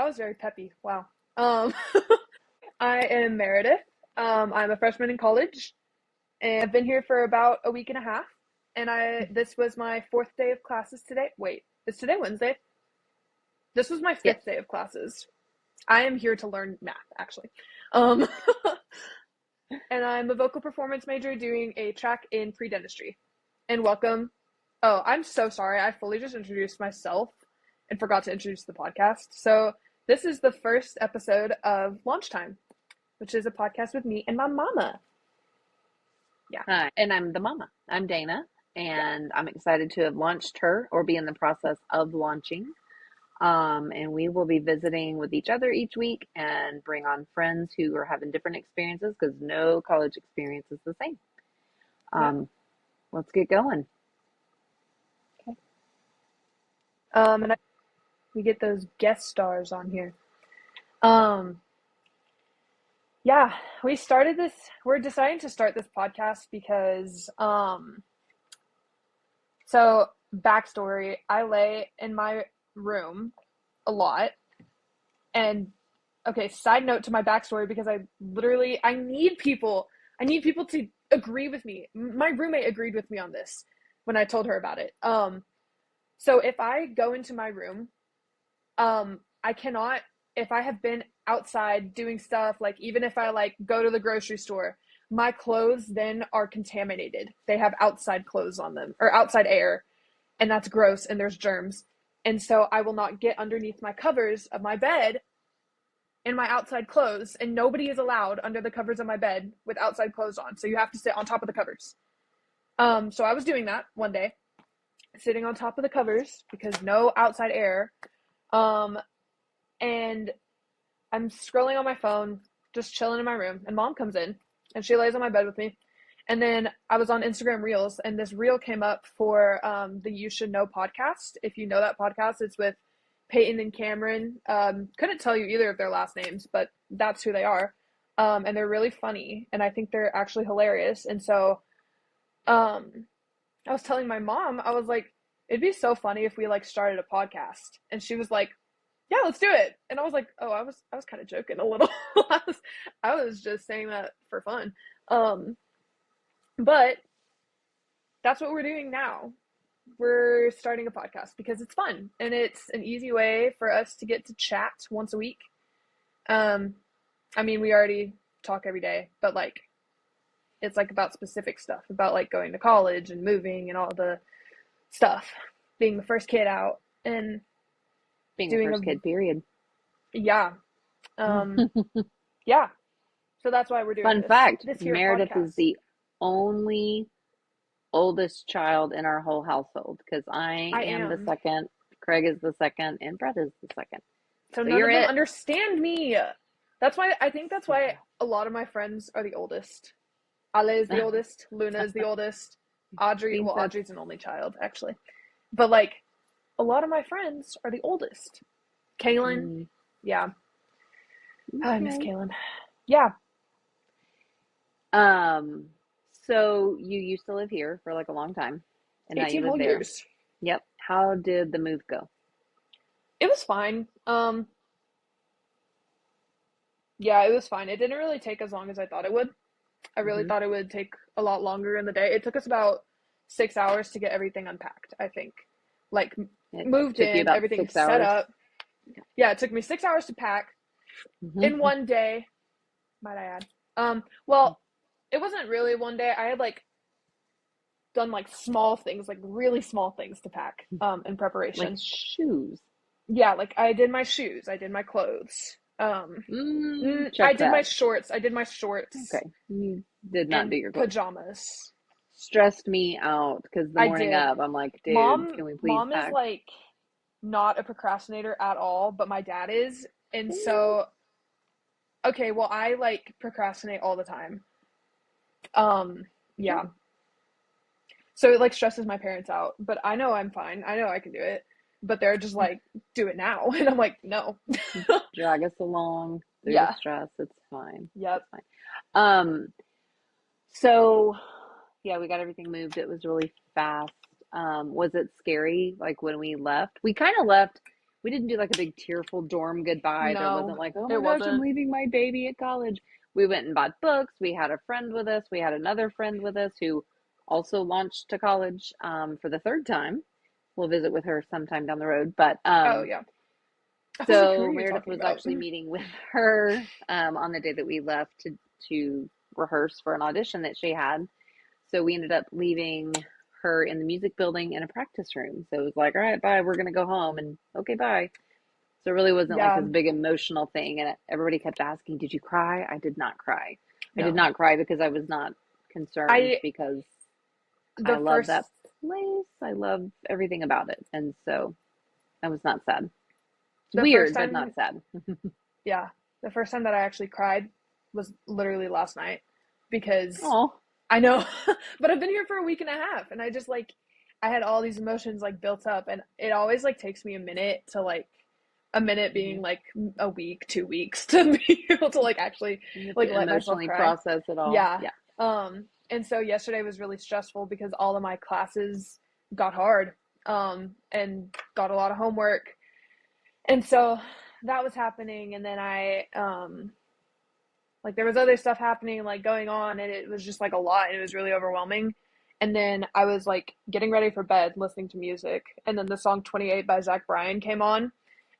was very peppy. Wow. Um, I am Meredith. I'm a freshman in college, and I've been here for about a week and a half. And this was my fourth day of classes today. Wait, is today Wednesday? This was my Yes. fifth day of classes. I am here to learn math, actually. Um, and I'm a vocal performance major doing a track in pre-dentistry. And welcome. Oh, I'm so sorry. I fully just introduced myself and forgot to introduce the podcast. So this is the first episode of Launch Time, which is a podcast with me and my mama. Yeah. Hi, and I'm the mama. I'm Dana, and I'm excited to have launched her or be in the process of launching. And we will be visiting with each other each week and bring on friends who are having different experiences because no college experience is the same. Yeah. Um, let's get going. Okay. And we get those guest stars on here. Um, yeah, we're deciding to start this podcast because, so backstory, I lay in my room a lot. And okay, side note to my backstory, because I need people to agree with me. My roommate agreed with me on this when I told her about it. So if I go into my room, I cannot, if I have been outside doing stuff, like even if I like go to the grocery store, my clothes then are contaminated. They have outside clothes on them or outside air, and that's gross and there's germs. And so I will not get underneath my covers of my bed in my outside clothes, and nobody is allowed under the covers of my bed with outside clothes on. So you have to sit on top of the covers. So I was doing that one day, sitting on top of the covers because no outside air. Um, and I'm scrolling on my phone, just chilling in my room, and mom comes in and she lays on my bed with me. And then I was on Instagram Reels, and this reel came up for the You Should Know podcast. If you know that podcast, it's with Peyton and Cameron. Couldn't tell you either of their last names, but that's who they are. And they're really funny, and I think they're actually hilarious. And so um, I was telling my mom, I was like, it'd be so funny if we like started a podcast. And she was like, yeah, let's do it. And I was like, oh, I was kind of joking a little. I was just saying that for fun. Um, but that's what we're doing now. We're starting a podcast because it's fun and it's an easy way for us to get to chat once a week. Um, I mean, we already talk every day, but like it's like about specific stuff, about like going to college and moving and all the stuff, being the first kid out and Being the doing a first kid, period. yeah. Um, yeah. So that's why we're doing Fun this fact, this here Meredith is podcast. the only oldest child in our whole household because I I am the am. second, Craig is the second, and Brett is the second. So So none you're of them it. understand me. That's why a lot of my friends are the oldest. Ale is the oldest. Luna is the oldest. Seems that's Audrey's an only child, actually. But like, a lot of my friends are the oldest. Kaylin, mm, yeah. Oh, I miss okay. Kaylin. Yeah, Um, so you used to live here for like a long time, and now you 18 live whole there. years. Yep. How did the move go? It was fine. Yeah, it was fine. It didn't really take as long as I thought it would. I really Hmm. thought it would take a lot longer in the day. It took us about 6 hours to get everything unpacked, I think. Like, It moved took you in, about everything 6 hours. set up. Yeah, it took me 6 hours to pack in Hmm. one day, might I add. Well, it wasn't really one day. I had like done like small things, like really small things to pack in Like preparation. shoes. Yeah, like I did my shoes, I did my clothes. I Check did my that. shorts. I did my shorts Okay. You did not and do your clothes. pajamas. Stressed me out because the I morning did. of, I'm like, dude, can we please Mom is pack? like not a procrastinator at all, but my dad is. And so, okay, well, I like procrastinate all the time. Um, yeah. So it like stresses my parents out, but I know I'm fine. I know I can do it. But they're just like, do it now. And I'm like, no. Drag us along through the Yeah. stress. It's fine. Yep. It's fine. Um, so yeah, we got everything moved. It was really fast. Was it scary like when we left? We kind of left. we didn't do like a big tearful dorm goodbye. There No, wasn't like, oh it my gosh, I'm wasn't. leaving my baby at college. We went and bought books. We had a friend with us. We had another friend with us who also launched to college for the third time. We'll visit with her sometime down the road. But Oh yeah. I was like, who are so you Meredith talking was about? actually meeting with her on the day that we left to rehearse for an audition that she had. So we ended up leaving her in the music building in a practice room. So it was like, all right, bye, we're going to go home. And okay, bye. So it really wasn't like Yeah, this big emotional thing. And everybody kept asking, did you cry? I did not cry. I did no. not cry because I was not concerned I because I the love that first place. I love everything about it. And so I was not sad. It's the first weird, but time not sad. yeah, the first time that I actually cried was literally last night because Oh, I know, but I've been here for a week and a half and I just like I had all these emotions like built up and it always like takes me a minute to like a minute mm-hmm. being like a week, 2 weeks to be able to like actually You have like to let myself emotionally cry. process it all. Yeah. Yeah. And so yesterday was really stressful because all of my classes got hard and got a lot of homework. And so that was happening and then I like there was other stuff happening like going on and it was just like a lot and it was really overwhelming. And then I was like getting ready for bed listening to music and then the song 28 by Zach Bryan came on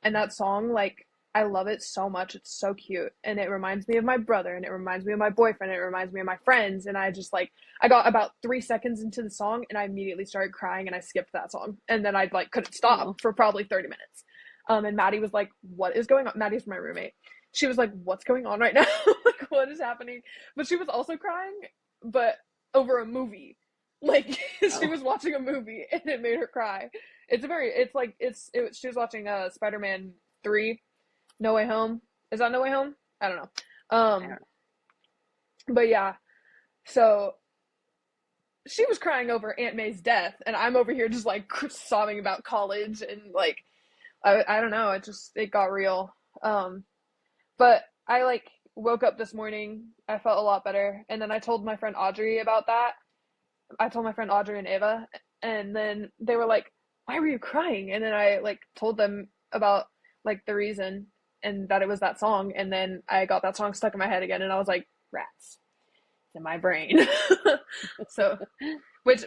and that song like I love it so much. It's so cute and it reminds me of my brother and it reminds me of my boyfriend and it reminds me of my friends and I just like I got about 3 seconds into the song and I immediately started crying and I skipped that song and then I like couldn't stop Oh, for probably 30 minutes. And Maddie was like, "What is going on?" Maddie's my roommate. She was like, "What's going on right now? Like, what is happening?" But she was also crying, but over a movie. Like she oh, was watching a movie and it made her cry. It's like she was watching Spider-Man 3 No Way Home. Is that No Way Home? I don't know. I don't know. But yeah. So she was crying over Aunt May's death and I'm over here just like sobbing about college and like I don't know, it got real. But I like woke up this morning, I felt a lot better, and then I told my friend Audrey about that. I told my friend Audrey and Ava, and then they were like, "Why were you crying?" And then I like told them about like the reason and that it was that song, and then I got that song stuck in my head again, and I was like, "Rats, it's in my brain." So,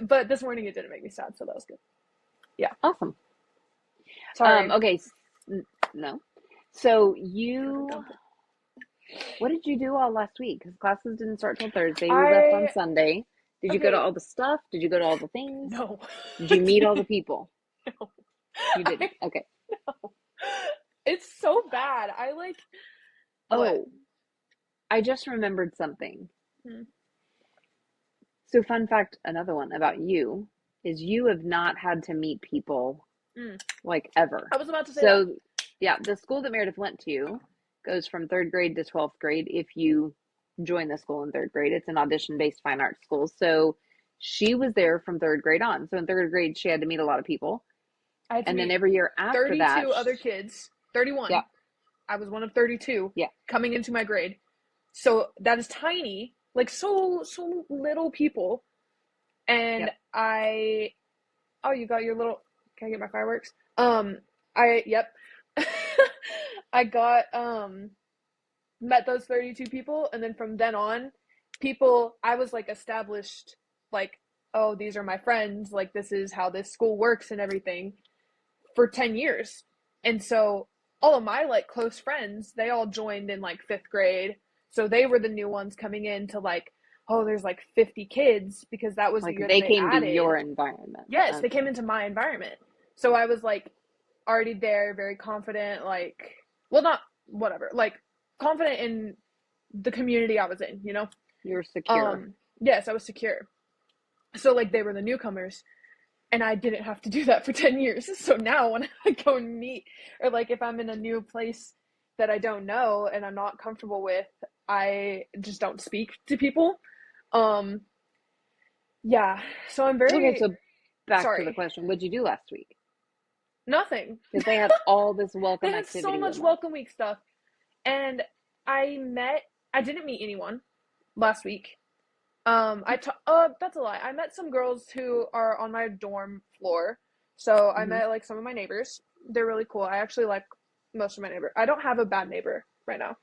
but this morning it didn't make me sad, so that was good. Yeah, Awesome. sorry. Okay. No. So Gotta you, dump it. what did you do all last week? Because classes didn't start till Thursday. We left on I Sunday. Did you go to okay. all the stuff? Did you go to all the things? No, Did I you meet all the didn't. people? No. You I didn't. Okay. It's so bad. I like what? Oh, I just remembered something. Hmm. So, fun fact, another one about you is you have not had to meet people Mm. like ever. I was about to say that. So, yeah, the school that Meredith went to goes from third grade to 12th grade if you join the school in third grade. It's an audition based fine arts school. So, she was there from third grade on. So, in third grade, she had to meet a lot of people. I had to And then meet every year after that, 32 other kids. yeah, 31. I was one of 32 yeah, coming into my grade. So that is tiny, like so little people. And yep. I oh, you got your little can I get my fireworks? I yep. I got met those 32 people and then from then on people I was like established like oh these are my friends like this is how this school works and everything for 10 years. And so all of my like close friends, they all joined in like 5th grade. So they were the new ones coming in to like, oh, there's like 50 kids because that was the Like year that they they came to added. your environment. Yes, they Okay. came into my environment. So I was like already there, very confident, like, well, not whatever, like confident in the community I was in, you know? You're secure. Yes, I was secure. So like they were the newcomers and I didn't have to do that for 10 years. So now when I go and meet, or like if I'm in a new place that I don't know and I'm not comfortable with, I just don't speak to people. Um, yeah. So I'm Okay, very so back to the sorry. question. What'd you do last week? Nothing. Because they had all this They welcome had so activity much going on. welcome week stuff. And I didn't meet anyone last week. That's a lie. I met some girls who are on my dorm floor. So I met like some of my neighbors. They're really cool. I actually like most of my neighbor. I don't have a bad neighbor right now.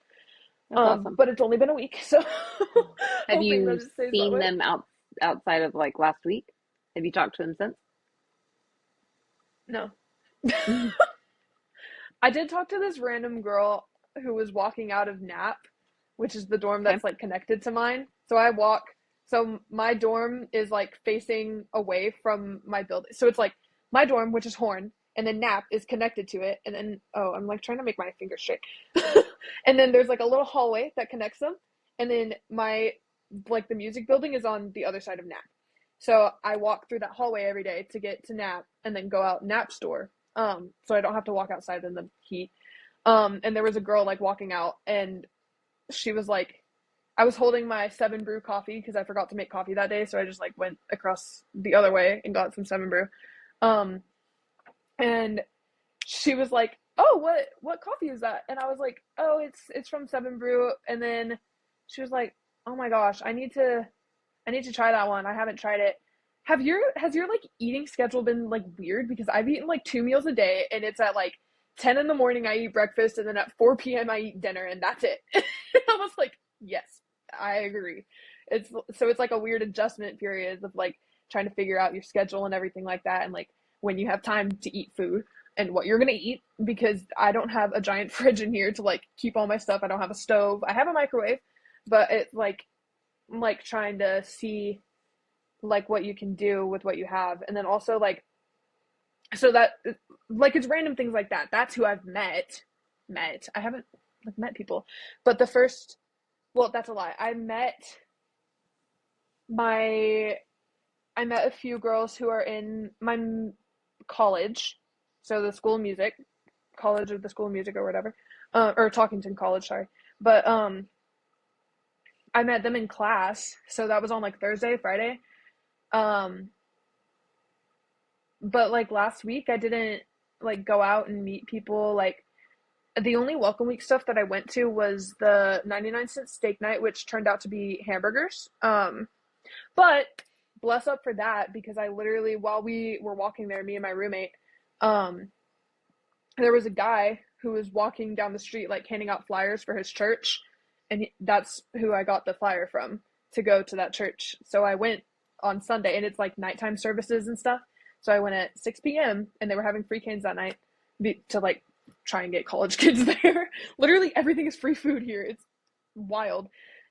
That's awesome. But it's only been a week, so Have hoping that you it stays that seen way. them outside of like last week? Have you talked to them since? No. Mm, I did talk to this random girl who was walking out of Nap, which is the dorm okay. that's like connected to mine. So I walk, so my dorm is like facing away from my building. So it's like my dorm, which is Horn, and then Nap is connected to it. And then, oh, I'm like trying to make my finger straight. And then there's like a little hallway that connects them. And then like the music building is on the other side of Nap. So I walk through that hallway every day to get to Nap and then go out Nap store. So I don't have to walk outside in the heat. And there was a girl like walking out, and she was like, I was holding my Seven Brew coffee because I forgot to make coffee that day, so I just like went across the other way and got some Seven Brew. Um, and she was like, "Oh, what coffee is that?" And I was like, "Oh, it's from Seven Brew." And then she was like, "Oh my gosh, I need to try that one. I haven't tried it." Has your like eating schedule been like weird? Because I've eaten like 2 meals a day, and it's at like 10 in the morning I eat breakfast, and then at 4 p.m. I eat dinner, and that's it. I was like, yes, I agree. It's like a weird adjustment period of like trying to figure out your schedule and everything like that, and like when you have time to eat food and what you're gonna eat, because I don't have a giant fridge in here to like keep all my stuff. I don't have a stove. I have a microwave, but it's like I'm like trying to see like what you can do with what you have, and then also like so that like it's random things like that. That's who I've met. I haven't like met people, but the first, well, that's a lie. My I met a few girls who are in my college, so the school of music, college of the school of music or whatever, or Talkington College, sorry. But I met them in class, so that was on like Thursday, Friday. Um, but like last week, I didn't like go out and meet people. Like the only Welcome Week stuff that I went to was the 99-cent steak night, which turned out to be hamburgers. But bless up for that because I literally, while we were walking there, me and my roommate, um, there was a guy who was walking down the street like handing out flyers for his church, and that's who I got the flyer from to go to that church. So I went on Sunday, and it's like nighttime services and stuff. So I went at 6 p.m. and they were having free canes that night to like try and get college kids there. Literally everything is free food here. It's wild.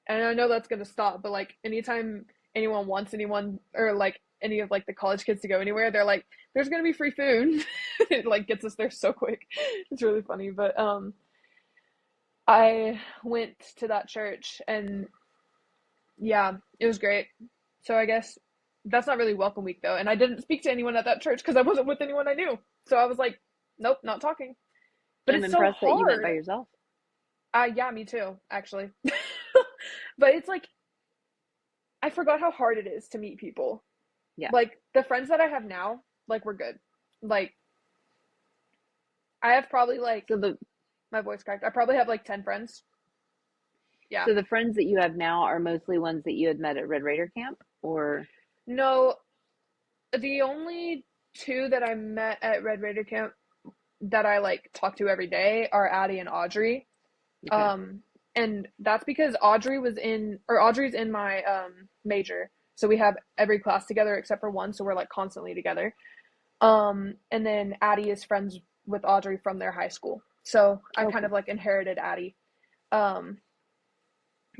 And I know that's gonna stop, but like anytime anyone wants anyone or like any of like the college kids to go anywhere, they're like, there's gonna be free food. It like gets us there so quick. It's really funny. But I went to that church, and yeah, it was great. So I guess that's not really welcome week though. And I didn't speak to anyone at that church because I wasn't with anyone I knew. So I was like, nope, not talking. But I'm it's so impressed that you went by hard. yourself. Yeah, me too, actually. But it's like I forgot how hard it is to meet people. Yeah. Like the friends that I have now, like we're good. Like I have probably like So the my voice cracked. I probably have like 10 friends. Yeah. so the friends that you have now are mostly ones that you had met at Red Raider camp, or No, the only two that I met at Red Raider Camp that I like talk to every day are Addie and Audrey. okay, Um, and that's because Audrey's in my major. So we have every class together except for one, so we're like constantly together. And then Addie is friends with Audrey from their high school. So I kind okay, of like inherited Addie. Um,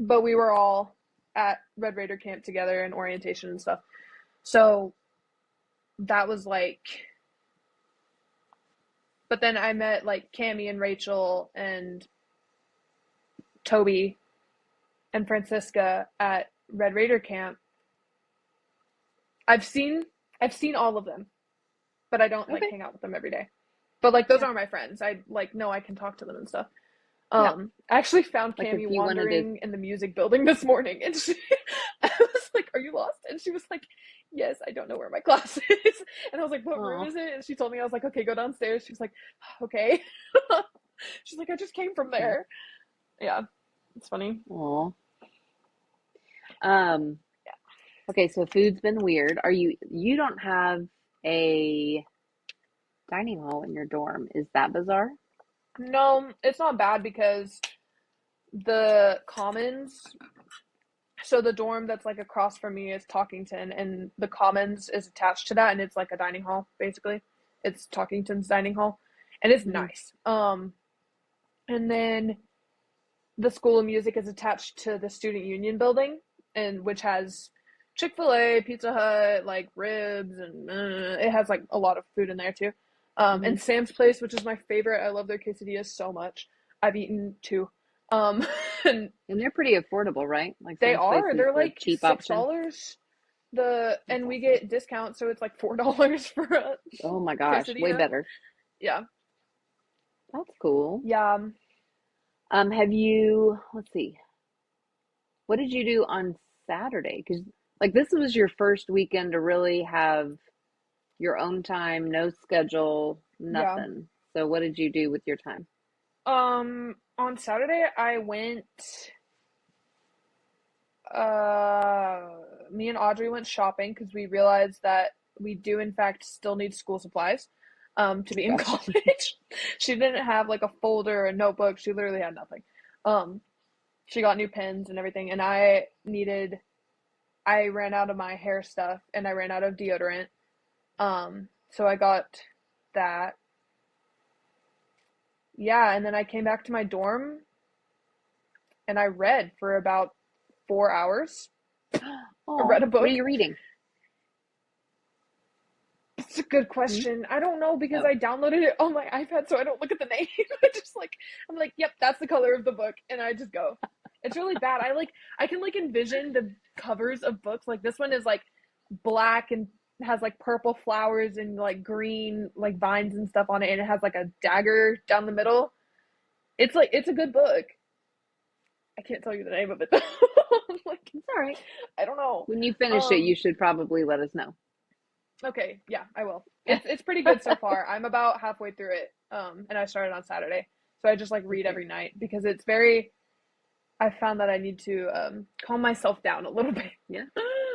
but we were all at Red Raider camp together and orientation and stuff. So that was like, but then I met like Cami and Rachel and Toby and Francisca at Red Raider camp. I've seen I've seen all of them, but I don't like okay, hang out with them every day. But like those yeah, are my friends. I like know I can talk to them and stuff. yeah. I actually found Like if Cami you wanted to, wandering in the music building this morning, and I was like, "Are you lost?" And she was like, "Yes, I don't know where my class is." And I was like, "What room oh, is it?" And she told me. I was like, "Okay, go downstairs." She was like, "Okay." She's like, "I just came from okay, there." Yeah, it's funny. oh, um, okay. So food's been weird. You don't have a dining hall in your dorm. Is that bizarre? No, it's not bad because the commons, so the dorm that's like across from me is Talkington, and the commons is attached to that, and it's like a dining hall basically. It's Talkington's dining hall, and it's Hmm. nice. And then the School of Music is attached to the Student Union building, and which has Chick-fil-A, Pizza Hut, like ribs, and it has like a lot of food in there too. Hmm. And Sam's Place, which is my favorite. I love their quesadillas so much. I've eaten two. Um, and And they're pretty affordable, right? Like they Sam's Place are. is They're the like cheap option. $6. The That's and we awesome. get discounts, so it's like $4 for a Oh my gosh, way quesadilla. better. Yeah, That's cool. yeah. Have you, let's see, what did you do on Saturday? Because like this was your first weekend to really have your own time, no schedule, Yeah. nothing. So what did you do with your time? On Saturday I went me and Audrey went shopping because we realized that we do in fact still need school supplies to be in Okay. college. She didn't have like a folder, a notebook. She literally had nothing. Um, she got new pens and everything, and I ran out of my hair stuff and I ran out of deodorant. So I got that. Yeah, and then I came back to my dorm and I read for about 4 hours. I read Oh, a what are book. you reading? It's a good Hmm? question. I don't know because Oh, I downloaded it on my iPad so I don't look at the name. I just like I'm like, yep, that's the color of the book, and I just go. It's really bad. I can like envision the covers of books. Like this one is like black and has like purple flowers and like green like vines and stuff on it, and it has like a dagger down the middle. It's like it's a good book. I can't tell you the name of it though. I'm like, it's all right. I don't know. When you finish it, Um, you should probably let us know. Okay, yeah, I will. It's pretty good so far. I'm about halfway through it. And I started on Saturday. So I just like read Okay. every night because it's very I found that I need to calm myself down a little bit. Yeah.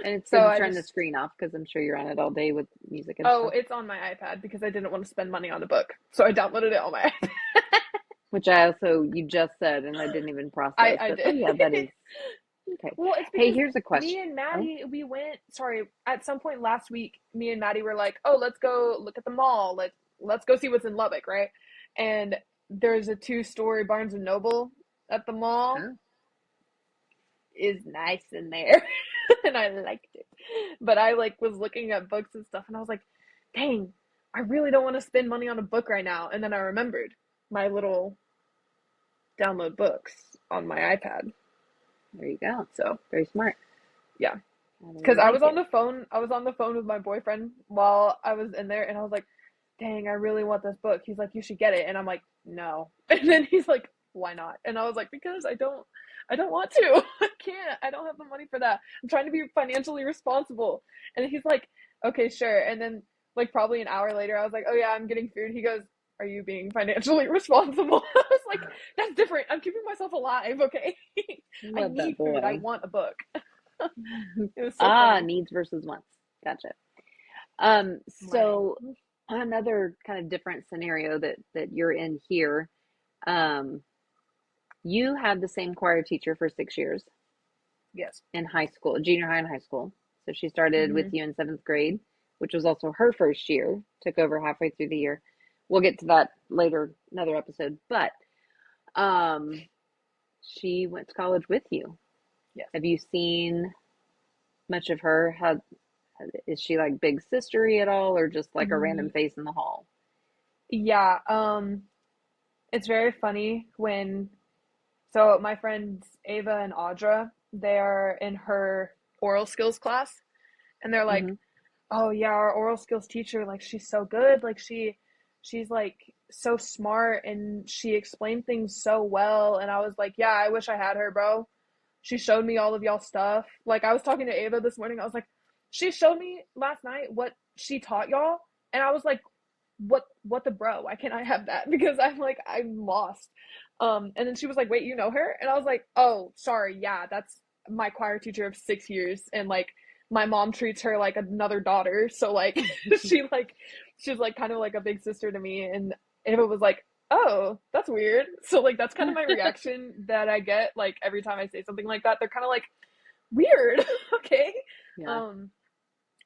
And it's So good to I turn the just screen off because I'm sure you're on it all day with music and oh, stuff, it's on my iPad because I didn't want to spend money on a book. So I downloaded it on my iPad. which I also, you just said, and I didn't even process I that. Oh, did. yeah, that is okay. Well, it's Hey, because here's a me question. and Oh, Maddie, we went, sorry, at some point last week, me and Maddie were like, "Oh, let's go look at the mall. Let's go see what's in Lubbock, right?" And there's a two-story Barnes and Noble at the mall. oh, Is nice in there. And I liked it. But I like was looking at books and stuff and I was like, "Dang, I really don't want to spend money on a book right now." And then I remembered my little download books on my iPad. there you go. So, Very smart. yeah. I Because like it. I was on the phone with my boyfriend while I was in there, and I was like, "Dang, I really want this book." He's like, "You should get it," and I'm like, "No." And then he's like, "Why not?" And I was like, "Because I don't want to. I can't. I don't have the money for that. I'm trying to be financially responsible." And he's like, "Okay, sure." And then like probably an hour later, I was like, "Oh yeah, I'm getting food." He goes, "Are you being financially responsible?" I was like, "That's different. I'm keeping myself alive, okay? I Love that need food. I boy. want a book." It was so Ah, funny. needs versus wants. Gotcha. Right. So another kind of different scenario that you're in here. Um, you had the same choir teacher for 6 years Yes. in high school, junior high and high school. So she started with Hmm. you in seventh grade, which was also her first year, took over halfway through the year. We'll get to that later, another episode. But um, she went to college with you. Yes. Have you seen much of her? How is she like big sistery at all, or just like a random face in the hall? Yeah. It's very funny when so my friends Ava and Audra, they are in her oral skills class, and they're like, Mm-hmm. "Oh yeah, our oral skills teacher, like she's so good. Like she's like so smart and she explained things so well." And I was like, "Yeah, I wish I had her, bro. She showed me all of y'all stuff." Like I was talking to Ava this morning. I was like, "She showed me last night what she taught y'all." And I was like, what the bro? Why can't I have that?" Because I'm like, I'm lost. And then she was like, "Wait, you know her?" And I was like, "Oh, sorry, yeah, that's my choir teacher of 6 years." And like my mom treats her like another daughter. So like she like she was like kind of like a big sister to me, and it was like, oh, that's weird. So like that's kind of my reaction that I get like every time I say something like that. They're kind of like weird, okay. Yeah. Um,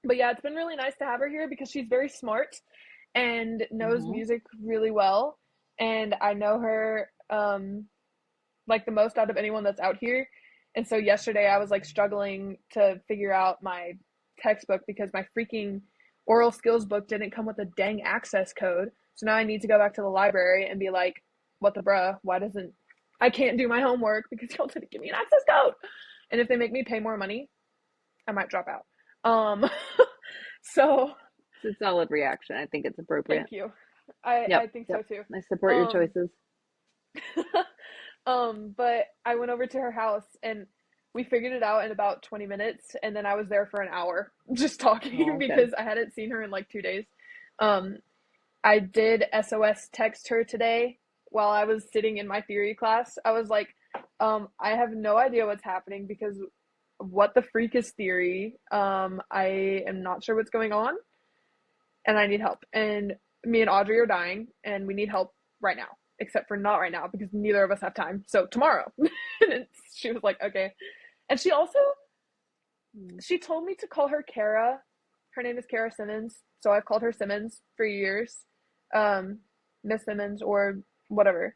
but yeah, it's been really nice to have her here because she's very smart and knows Hmm. music really well, and I know her like the most out of anyone that's out here. And so yesterday I was like struggling to figure out my textbook because my freaking oral skills book didn't come with a dang access code. So now I need to go back to the library and be like, what the bruh? Why doesn't I can't do my homework because y'all didn't give me an access code? And if they make me pay more money, I might drop out. So It's a solid reaction. I think it's appropriate. thank you. I Yep. think so Yep. too. I support your Um, choices. but I went over to her house and we figured it out in about 20 minutes. And then I was there for an hour just talking Oh, good. because I hadn't seen her in like 2 days. Um, I did SOS text her today while I was sitting in my theory class. I was like, I have no idea what's happening because what the freak is theory? I am not sure what's going on and I need help. And me and Audrey are dying and we need help right now, except for not right now because neither of us have time. So tomorrow. And she was like, okay. And Mm. she told me to call her Kara. Her name is Kara Simmons. So I've called her Simmons for years. Um, Miss Simmons or whatever.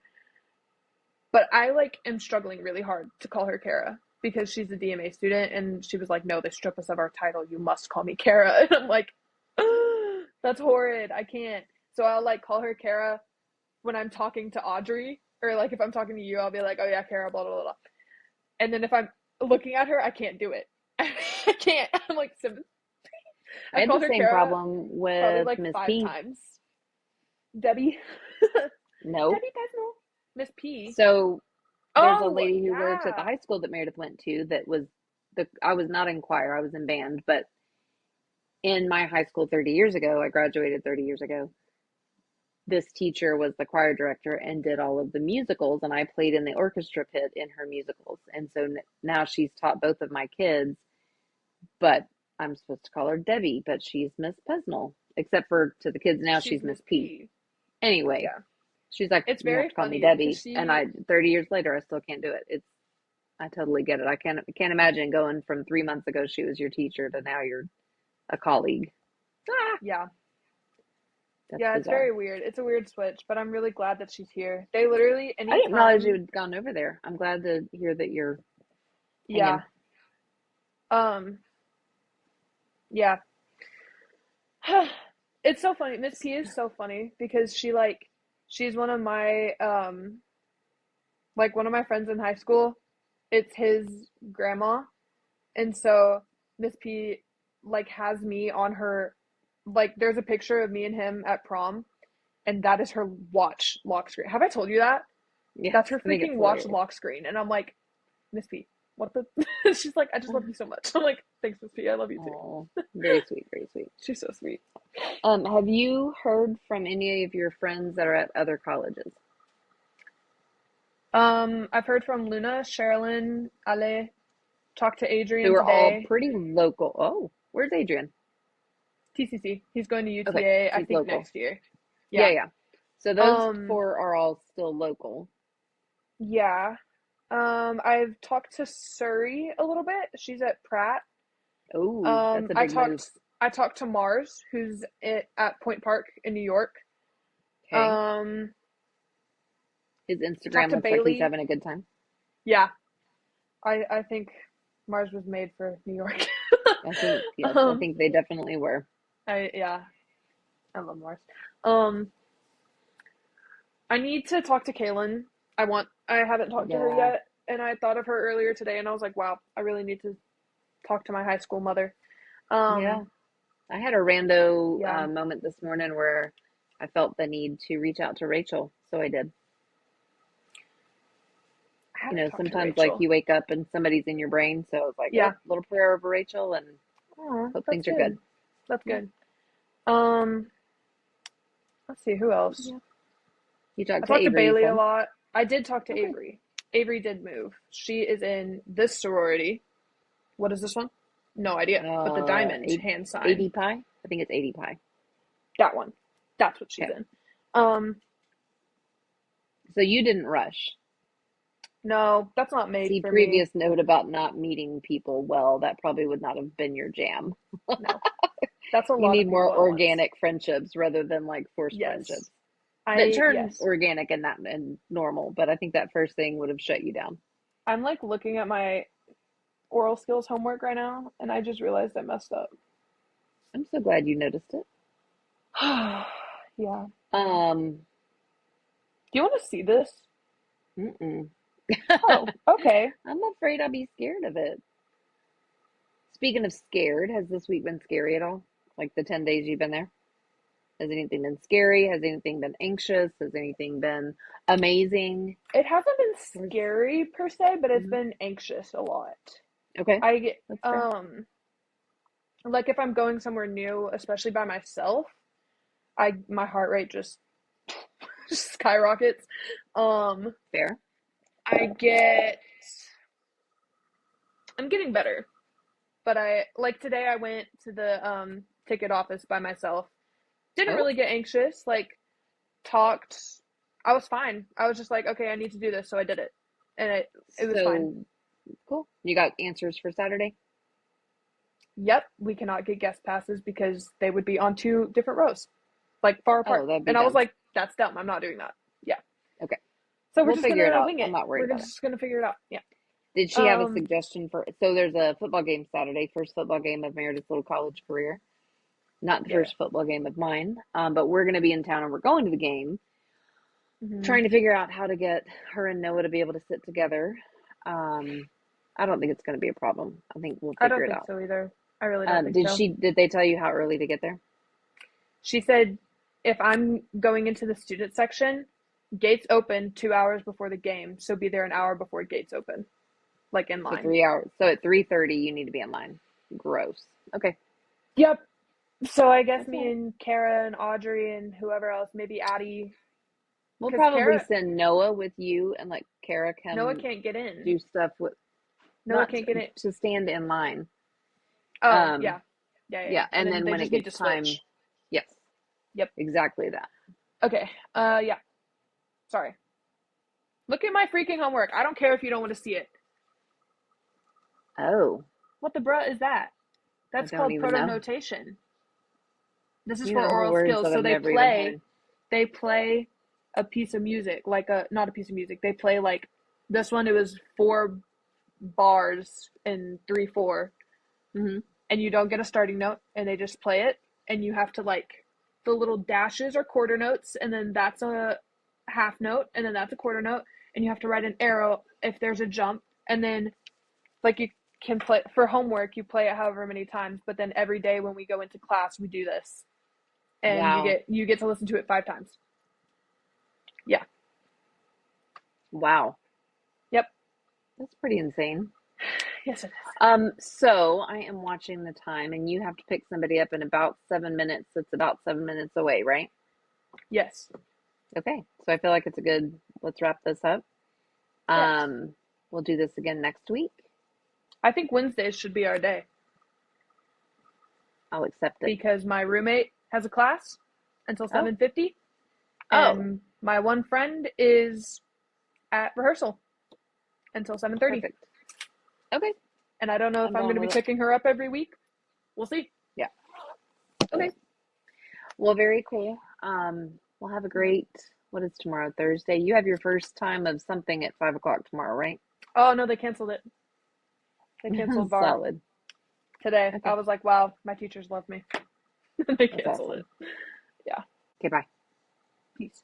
But I like am struggling really hard to call her Kara because she's a DMA student and she was like, no, they strip us of our title. You must call me Kara. And I'm like, that's horrid. I can't. So I'll like call her Kara when I'm talking to Audrey, or like if I'm talking to you, I'll be like, oh yeah, Kara, blah blah blah. And then if I'm looking at her, I can't do it. I can't. I'm like, I I've had the called her same Kara problem probably with like Miss five P. times. Debbie. Nope. Debbie Pesnell. Miss P. So there's a Oh lady who works at the yeah. high school that Meredith went to that was I was not in choir, I was in band, but in my high school 30 years ago, I graduated 30 years ago. This teacher was the choir director and did all of the musicals, and I played in the orchestra pit in her musicals. And so now she's taught both of my kids, but I'm supposed to call her Debbie, but she's Miss Pesnell, except for to the kids now She's she's Miss Miss P. P. Anyway, Yeah. she's like, It's you have very to call me funny because Debbie, and she, I 30 years later I still can't do it. I totally get it. I can't imagine going from 3 months ago she was your teacher to now you're a colleague. Ah, yeah. that's Yeah, it's bizarre. very weird. It's a weird switch, but I'm really glad that she's here. They literally, I didn't realize you anytime, had gone over there. I'm glad to hear that you're yeah. hanging. Um, yeah. It's so funny. Miss P is so funny because she's one of my like one of my friends in high school. It's his grandma. And so Miss P like has me on her like there's a picture of me and him at prom and that is her watch lock screen. Have I told you that? Yes, That's her I think it's freaking watch hilarious. lock screen. And I'm like, Miss P, what the she's like, I just love you so much. I'm like, thanks, Miss P, I love you too. Oh, very sweet, very sweet. She's so sweet. Have you heard from any of your friends that are at other colleges I've heard from Luna, Sherilyn, Ale, talked to who Adrian are all today. pretty local? Oh, where's Adrian? TCC. He's going to Okay, UTA, so I he's think local. next year. Yeah, Yeah. yeah. So those Um, four are all still local. yeah. I've talked to Surrey a little bit. She's at Pratt. Oh, that's Um, a I big move. talked I talked to Mars, who's at Point Park in New York. Okay. Um, His talked Instagram to looks like he's Bailey. having a good time. Yeah, I think Mars was made for New York. I think, yes, I um, think they definitely were. yeah, I love Mars. Um, I need to talk to Kaylin. I haven't talked to her Yeah, yet, and I thought of her earlier today, and I was like, wow, I really need to talk to my high school mother. yeah. Um, I had a rando yeah, moment this morning where I felt the need to reach out to Rachel, so I did. I haven't talked to Sometimes like Rachel. you wake up and somebody's in your brain, so it's like, oh, Yeah. little prayer over Rachel and Oh, hope that's things are good. good. That's Yeah, good. Um, let's see, who else? yeah. You I talked to talked to Avery, you Bailey a said? lot. I did talk to Okay. Avery. Avery did move. She is in this sorority. What is this one? No idea. But the diamond Eight, hand sign. 80 pie? I think it's 80 pie. That one. That's what she's Okay. in. Um, So you didn't rush. no, that's not made See, for me. previous note about not meeting people well, that probably would not have been your jam. No, that's a You lot need of more people at once. organic friendships rather than like forced Yes. friendships that turn Yes. organic and that and normal. But I think that first thing would have shut you down. I'm like looking at my oral skills homework right now, and I just realized I messed up. I'm so glad you noticed it. Yeah. Um, Do you want to see this? mm-mm. Oh, okay. I'm afraid I'll be scared of it. Speaking of scared, has this week been scary at all? Like the 10 days you've been there? Has anything been scary? Has anything been anxious? Has anything been amazing? It hasn't been Where's, scary per se, but it's mhm. been anxious a lot. Okay, I get that's fair. like if I'm going somewhere new, especially by myself, I my heart rate just skyrockets. Um, Fair. I get I'm getting better, but I like today I went to the ticket office by myself. Didn't Oh, really get anxious, like talked. I was fine. I was just like, okay, I need to do this, so I did it. And it was fine. so cool. You got answers for Saturday? Yep, we cannot get guest passes because they would be on two different rows, like far Oh, apart. that'd be And I was dumb. like, that's dumb. I'm not doing that. Yeah. Okay, So we're we'll just figure it gonna out. wing I'm it. not worried about it. Just gonna figure it out. Yeah. Did she have a Um, suggestion for? So there's a football game Saturday, first football game of Meredith's little college career. Not the yeah. first football game of mine, but we're going to be in town and we're going to the game. Hmm. Trying to figure out how to get her and Noah to be able to sit together. Um, I don't think it's going to be a problem. I think we'll I figure don't it think out. so either. I really don't think Did so. she? Did they tell you how early to get there? She said if I'm going into the student section, gates open 2 hours before the game, so be there an hour before gates open, like in So line. 3 hours. So at 3:30, you need to be in line. Gross. Okay, Yep. So I guess that's all me right. and Kara and Audrey and whoever else, maybe Addie, We'll because probably Kara send Noah with you, and like Kara Noah can can't get in. do stuff with Noah not can't get in. to stand in line. Oh Um, yeah, yeah. yeah, And and then then they when it just need to gets time, switch. yes, Yep. exactly that. Okay. Yeah. Sorry. Look at my freaking homework. I don't care if you don't want to see it. Oh, What the bruh is that? I That's don't called even know. proto-notation. This is You for know, whole oral words skills. that So I've never even heard. they play a piece of music, like a not a piece of music. They play like this one. It was 4 bars in 3/4, Hmm. and you don't get a starting note, and they just play it, and you have to like the little dashes are quarter notes, and then that's a half note, and then that's a quarter note, and you have to write an arrow if there's a jump, and then like you can play for homework. You play it however many times, but then every day when we go into class, we do this, and Wow, you get to listen to it 5 times. Yeah. wow, Yep. that's pretty insane. Yes, it is. So I am watching the time, and you have to pick somebody up in about 7 minutes. It's about 7 minutes away, right? Yes. Okay, so I feel like it's a good. Let's wrap this up. Yes. Um, we'll do this again next week. I think Wednesdays should be our day I'll accept it. because my roommate has a class until Oh, 7:50, oh, and my one friend is at rehearsal until 7:30. perfect. Okay, And I don't know if I'm I'm going going to be with it. picking her up every week. We'll see. Yeah. Okay. Well, very cool. We'll have a great. What is tomorrow? Thursday. You have your first time of something at 5 o'clock tomorrow, right? Oh no, they canceled it. They canceled bar Solid. today. I Okay, was like, wow, my teachers love me. They that's canceled it. awesome. Yeah. Okay, bye. Peace.